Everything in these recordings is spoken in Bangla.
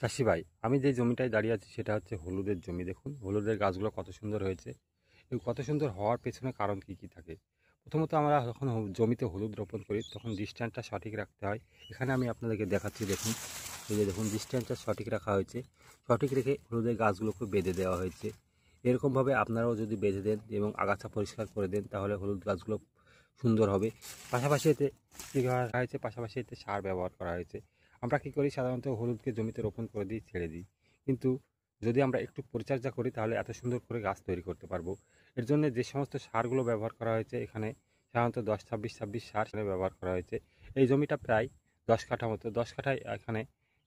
চাষি ভাই, আমি যে জমিটায় দাঁড়িয়ে আছি সেটা হচ্ছে হলুদের জমি। দেখুন হলুদের গাছগুলো কত সুন্দর হয়েছে। এই কত সুন্দর হওয়ার পেছনে কারণ কি কি থাকে? প্রথমত আমরা যখন জমিতে হলুদ রোপণ করি তখন ডিসট্যান্সটা সঠিক রাখতে হয়। এখানে আমি আপনাদেরকে দেখাচ্ছি, দেখুন এই যে দেখুন ডিসট্যান্সটা সঠিক রাখা হয়েছে। সঠিক রেখে হলুদের গাছগুলোকে বেঁধে দেওয়া হয়েছে। এরকমভাবে আপনারাও যদি বেঁধে দেন এবং আগাছা পরিষ্কার করে দেন তাহলে হলুদ গাছগুলো সুন্দর হবে। পাশাপাশি এতে কী করা হয়েছে, পাশাপাশি এতে সার ব্যবহার করা হয়েছে। আমরা কী করি, সাধারণত হলুদকে জমিতে রোপণ করে দিই, ছেড়ে দিই। কিন্তু যদি আমরা একটু পরিচর্যা করি তাহলে এত সুন্দর করে গাছ তৈরি করতে পারবো। এর জন্য যে সমস্ত সারগুলো ব্যবহার করা হয়েছে এখানে সাধারণত 10-26-26 সার ব্যবহার করা হয়েছে। এই জমিটা প্রায় 10 কাঠা মতো, 10 কাঠায় এখানে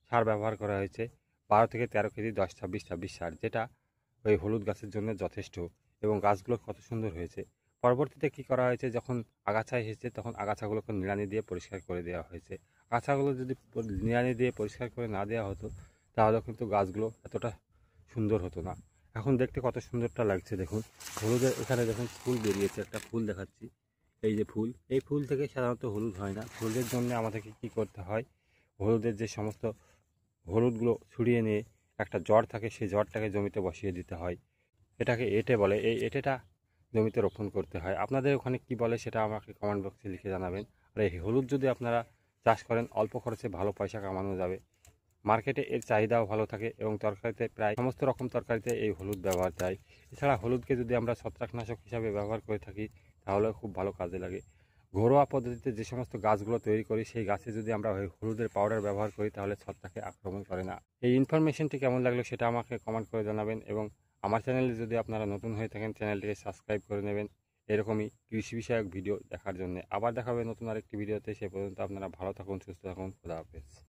সার ব্যবহার করা হয়েছে 12 থেকে 13 কেজি 10-26-26 সার, যেটা ওই হলুদ গাছের জন্য যথেষ্ট এবং গাছগুলো কত সুন্দর হয়েছে। পরবর্তীতে কী করা হয়েছে, যখন আগাছা এসেছে তখন আগাছাগুলোকে নিড়ানি দিয়ে পরিষ্কার করে দেওয়া হয়েছে। আগাছাগুলো যদি নিড়ানি দিয়ে পরিষ্কার করে না দেওয়া হতো তাহলে কিন্তু গাছগুলো এতটা সুন্দর হতো না। এখন দেখতে কত সুন্দরটা লাগছে দেখুন। হলুদের এখানে দেখুন ফুল বেরিয়েছে, একটা ফুল দেখাচ্ছি। এই যে ফুল, এই ফুল থেকে সাধারণত হলুদ হয় না। হলুদের জন্য আমাদেরকে কী করতে হয়, হলুদের যে সমস্ত হলুদগুলো ছড়িয়ে নিয়ে একটা জড় থাকে, সেই জড়টাকে জমিতে বসিয়ে দিতে হয়। এটাকে এঁটে বলে। এই এঁটেটা জমিতে রোপণ করতে হয়। আপনাদের ওখানে কি বলে সেটা আমাকে কমেন্ট বক্সে লিখে জানাবেন। আর এই হলুদ যদি আপনারা চাষ করেন অল্প খরচে ভালো পয়সা কামানো যাবে। মার্কেটে এর চাহিদাও ভালো থাকে এবং তরকারিতে প্রায় সমস্ত রকম তরকারিতে এই হলুদ ব্যবহার যায়। এছাড়া হলুদকে যদি আমরা ছত্রাকনাশক হিসাবে ব্যবহার করে থাকি তাহলেও খুব ভালো কাজে লাগে। ঘরোয়া পদ্ধতিতে যে সমস্ত গাছগুলো তৈরি করি সেই গাছে যদি আমরা ওই হলুদের পাউডার ব্যবহার করি তাহলে ছত্রাকে আক্রমণ করে না। এই ইনফরমেশনটি কেমন লাগলো সেটা আমাকে কমেন্ট করে জানাবেন এবং আমার চ্যানেলে যদি আপনারা নতুন হয়ে থাকেন চ্যানেলটিকে সাবস্ক্রাইব করে নেবেন এরকমই কৃষি বিষয়ক ভিডিও দেখার জন্য। আবার দেখা হবে নতুন আরেকটি ভিডিওতে। সে পর্যন্ত আপনারা ভালো থাকুন, সুস্থ থাকুন। খোদা হাফেজ।